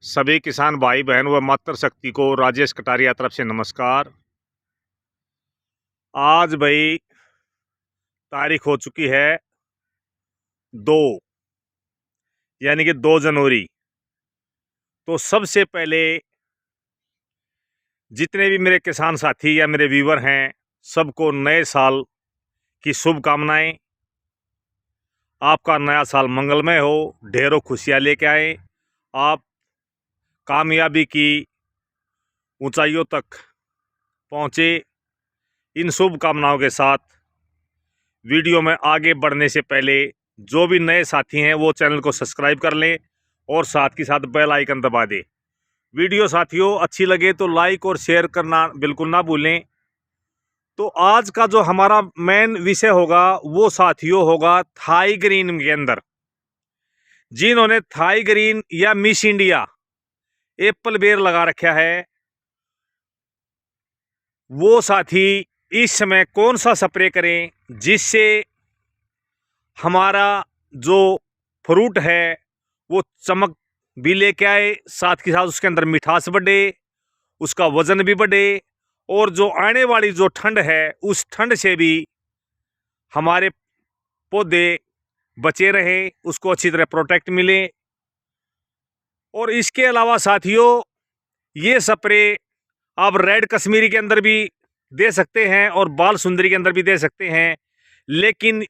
सभी किसान भाई बहन व मातृशक्ति को राजेश कटारिया तरफ से नमस्कार। आज भाई तारीख हो चुकी है 2 यानी कि 2 जनवरी। तो सबसे पहले जितने भी मेरे किसान साथी या मेरे व्यूवर हैं, सबको नए साल की शुभकामनाएं। आपका नया साल मंगलमय हो, ढेरों खुशियां लेके आए, आप कामयाबी की ऊंचाइयों तक पहुंचे। इन शुभकामनाओं के साथ वीडियो में आगे बढ़ने से पहले जो भी नए साथी हैं वो चैनल को सब्सक्राइब कर लें और साथ के साथ बेल आइकन दबा दें। वीडियो साथियों अच्छी लगे तो लाइक और शेयर करना बिल्कुल ना भूलें। तो आज का जो हमारा मेन विषय होगा वो साथियों होगा थाई ग्रीन के अंदर। जिन्होंने थाई ग्रीन या मिस इंडिया एप्पल बेर लगा रखा है, वो साथी इस समय कौन सा स्प्रे करें जिससे हमारा जो फ्रूट है वो चमक भी लेके आए, साथ के साथ उसके अंदर मिठास बढ़े, उसका वजन भी बढ़े, और जो आने वाली जो ठंड है उस ठंड से भी हमारे पौधे बचे रहे, उसको अच्छी तरह प्रोटेक्ट मिले। और इसके अलावा साथियों ये स्प्रे आप रेड कश्मीरी के अंदर भी दे सकते हैं और बाल सुंदरी के अंदर भी दे सकते हैं, लेकिन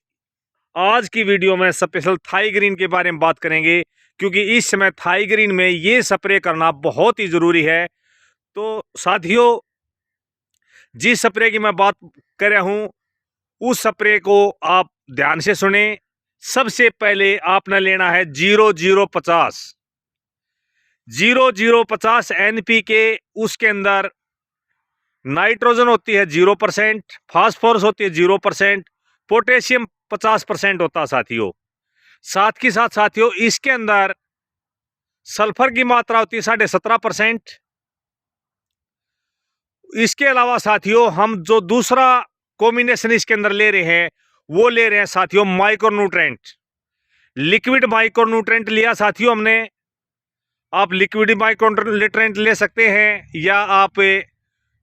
आज की वीडियो में स्पेशल थाई ग्रीन के बारे में बात करेंगे, क्योंकि इस समय थाई ग्रीन में ये स्प्रे करना बहुत ही ज़रूरी है। तो साथियों जिस स्प्रे की मैं बात कर रहा हूँ उस स्प्रे को आप ध्यान से सुने। सबसे पहले आपने लेना है 0050 0050 NPK। उसके अंदर नाइट्रोजन होती है 0%, फास्फोरस होती है 0%, पोटेशियम 50% होता है साथियों। साथ के साथ साथियों इसके अंदर सल्फर की मात्रा होती है 17.5%। इसके अलावा साथियों हम जो दूसरा कॉम्बिनेशन इसके अंदर ले रहे हैं वो ले रहे हैं साथियों माइक्रोन्यूट्रेंट। लिक्विड माइक्रोन्यूट्रेंट लिया साथियों हमने। आप लिक्विड माइक्रोन्यूट्रेंट ले सकते हैं या आप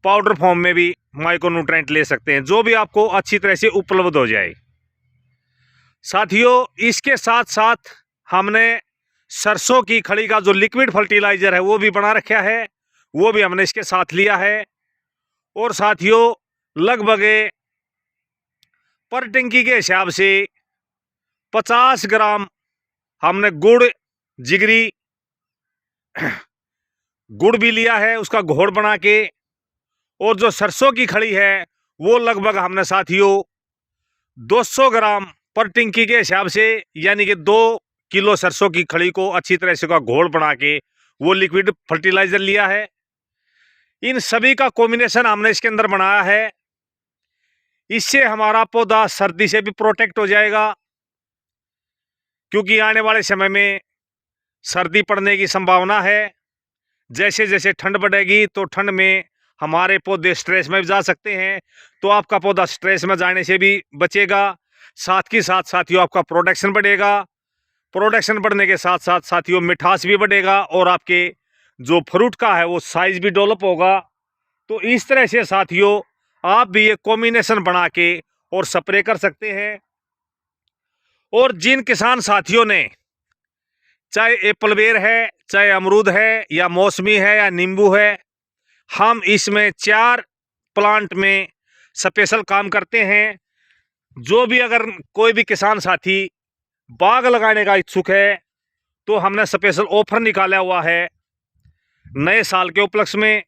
पाउडर फॉर्म में भी माइक्रोन्यूट्रेंट ले सकते हैं, जो भी आपको अच्छी तरह से उपलब्ध हो जाए। साथियों इसके साथ साथ हमने सरसों की खड़ी का जो लिक्विड फर्टिलाइजर है वो भी बना रखा है, वो भी हमने इसके साथ लिया है। और साथियों लगभग पर टंकी के हिसाब से 50 ग्राम हमने जिगरी गुड़ भी लिया है, उसका घोल बना के। और जो सरसों की खड़ी है वो लगभग हमने साथियों 200 ग्राम पर टंकी के हिसाब से, यानी कि 2 किलो सरसों की खड़ी को अच्छी तरह से का घोल बना के वो लिक्विड फर्टिलाइजर लिया है। इन सभी का कॉम्बिनेशन हमने इसके अंदर बनाया है। इससे हमारा पौधा सर्दी से भी प्रोटेक्ट हो जाएगा, क्योंकि आने वाले समय में सर्दी पड़ने की संभावना है। जैसे जैसे ठंड बढ़ेगी तो ठंड में हमारे पौधे स्ट्रेस में भी जा सकते हैं, तो आपका पौधा स्ट्रेस में जाने से भी बचेगा। साथ के साथ साथियों आपका प्रोडक्शन बढ़ेगा। प्रोडक्शन बढ़ने के साथ साथ साथियों मिठास भी बढ़ेगा और आपके जो फ्रूट का है वो साइज भी डेवलप होगा। तो इस तरह से साथियों आप भी ये कॉम्बिनेशन बना के और स्प्रे कर सकते हैं। और जिन किसान साथियों ने चाहे एप्पल बेर है, चाहे अमरूद है, या मौसमी है, या नींबू है, हम इसमें 4 प्लांट में स्पेशल काम करते हैं। जो भी अगर कोई भी किसान साथी बाग लगाने का इच्छुक है तो हमने स्पेशल ऑफर निकाला हुआ है नए साल के उपलक्ष्य में।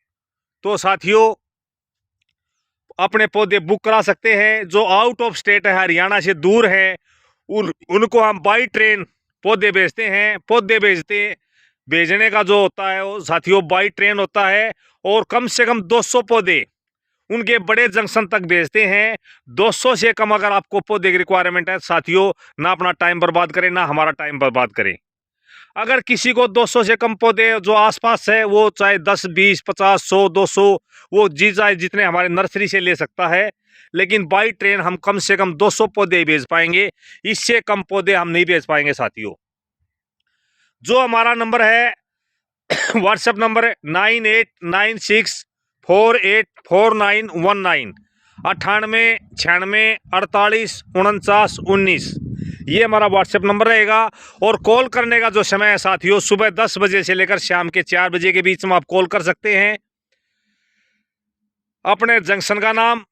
तो साथियों अपने पौधे बुक करा सकते हैं। जो आउट ऑफ स्टेट है, हरियाणा से दूर है, उनको हम बाई ट्रेन पौधे भेजते हैं। पौधे भेजने का जो होता है वो साथियों बाई ट्रेन होता है, और कम से कम 200 पौधे उनके बड़े जंक्शन तक भेजते हैं। 200 से कम अगर आपको पौधे की रिक्वायरमेंट है साथियों, ना अपना टाइम बर्बाद करें ना हमारा टाइम बर्बाद करें। अगर किसी को 200 से कम पौधे जो आसपास है, वो चाहे 10, 20, 50, 100, 200, वो जी चाहे जितने हमारे नर्सरी से ले सकता है, लेकिन बाई ट्रेन हम कम से कम 200 पौधे ही भेज पाएंगे। इससे कम पौधे हम नहीं भेज पाएंगे साथियों। जो हमारा नंबर है व्हाट्सएप नंबर है 9896484919 9896484919। ये हमारा व्हाट्सएप नंबर रहेगा। और कॉल करने का जो समय है साथियों, सुबह 10 बजे से लेकर शाम के 4 बजे के बीच में आप कॉल कर सकते हैं। अपने जंक्शन का नाम,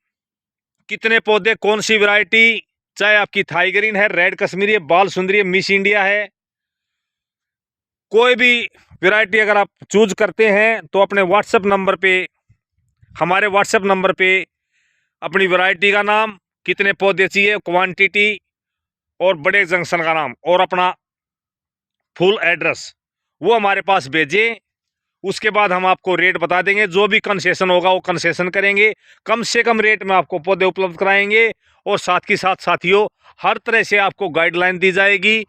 कितने पौधे, कौन सी वैरायटी, चाहे आपकी थाई ग्रीन है, रेड कश्मीरी है, बाल सुंदरी है, मिस इंडिया है, कोई भी वैरायटी अगर आप चूज करते हैं तो अपने व्हाट्सएप नंबर पे, हमारे व्हाट्सएप नंबर पे अपनी वैरायटी का नाम, कितने पौधे चाहिए, क्वांटिटी और बड़े जंक्शन का नाम और अपना फुल एड्रेस वो हमारे पास भेजें। उसके बाद हम आपको रेट बता देंगे। जो भी कंसेशन होगा वो कंसेशन करेंगे। कम से कम रेट में आपको पौधे उपलब्ध कराएंगे। और साथ ही साथ साथियों, हर तरह से आपको गाइडलाइन दी जाएगी,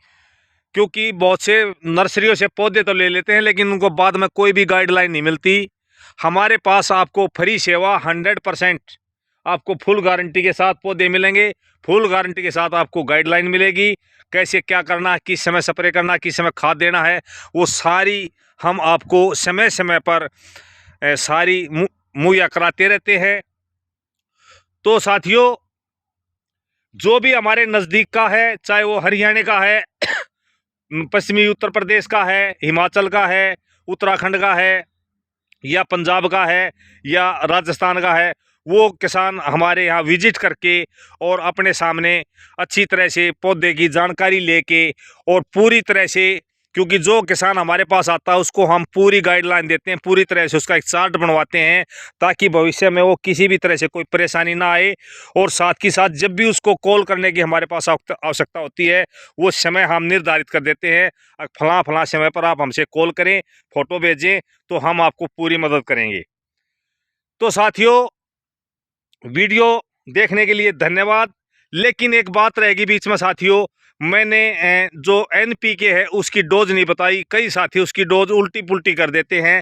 क्योंकि बहुत से नर्सरियों से पौधे तो ले लेते हैं लेकिन उनको बाद में कोई भी गाइडलाइन नहीं मिलती। हमारे पास आपको फ्री सेवा 100% आपको फुल गारंटी के साथ पौधे मिलेंगे। फुल गारंटी के साथ आपको गाइडलाइन मिलेगी, कैसे क्या करना है, किस समय स्प्रे करना है, किस समय खाद देना है, वो सारी हम आपको समय समय पर सारी मुहैया कराते रहते हैं। तो साथियों, जो भी हमारे नज़दीक का है, चाहे वो हरियाणा का है, पश्चिमी उत्तर प्रदेश का है, हिमाचल का है, उत्तराखंड का है, या पंजाब का है, या राजस्थान का है, वो किसान हमारे यहाँ विजिट करके और अपने सामने अच्छी तरह से पौधे की जानकारी लेके और पूरी तरह से, क्योंकि जो किसान हमारे पास आता है उसको हम पूरी गाइडलाइन देते हैं, पूरी तरह से उसका एक चार्ट बनवाते हैं ताकि भविष्य में वो किसी भी तरह से कोई परेशानी ना आए। और साथ ही साथ जब भी उसको कॉल करने की हमारे पास आवश्यकता होती है, वो समय हम निर्धारित कर देते हैं। फलां फलां समय पर आप हमसे कॉल करें, फ़ोटो भेजें, तो हम आपको पूरी मदद करेंगे। तो साथियों, वीडियो देखने के लिए धन्यवाद। लेकिन एक बात रहेगी बीच में साथियों, मैंने जो NPK है उसकी डोज नहीं बताई। कई साथी उसकी डोज उल्टी पुल्टी कर देते हैं।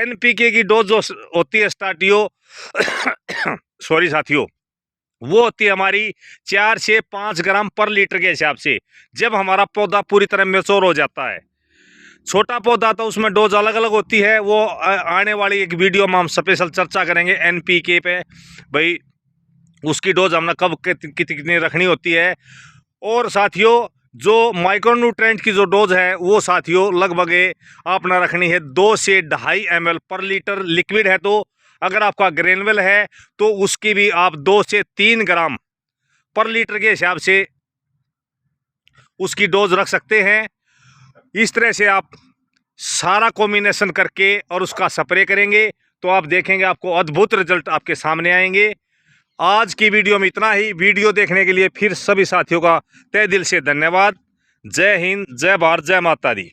NPK की डोज जो होती है स्टार्टियो सॉरी साथियों, वो होती है हमारी 4 से 5 ग्राम पर लीटर के हिसाब से, जब हमारा पौधा पूरी तरह मैच्योर हो जाता है। छोटा पौधा तो उसमें डोज अलग अलग होती है, वो आने वाली एक वीडियो में हम स्पेशल चर्चा करेंगे NPK पे, भाई उसकी डोज हमने कब कितनी रखनी होती है। और साथियों, जो माइक्रोन्यूट्रेंट की जो डोज है वो साथियों लगभग आपने रखनी है 2 से 2.5 ml पर लीटर। लिक्विड है तो, अगर आपका ग्रेनुअल है तो उसकी भी आप 2 से 3 ग्राम पर लीटर के हिसाब से उसकी डोज रख सकते हैं। इस तरह से आप सारा कॉम्बिनेशन करके और उसका स्प्रे करेंगे तो आप देखेंगे आपको अद्भुत रिजल्ट आपके सामने आएंगे। आज की वीडियो में इतना ही। वीडियो देखने के लिए फिर सभी साथियों का तहे दिल से धन्यवाद। जय हिंद, जय भारत, जय माता दी।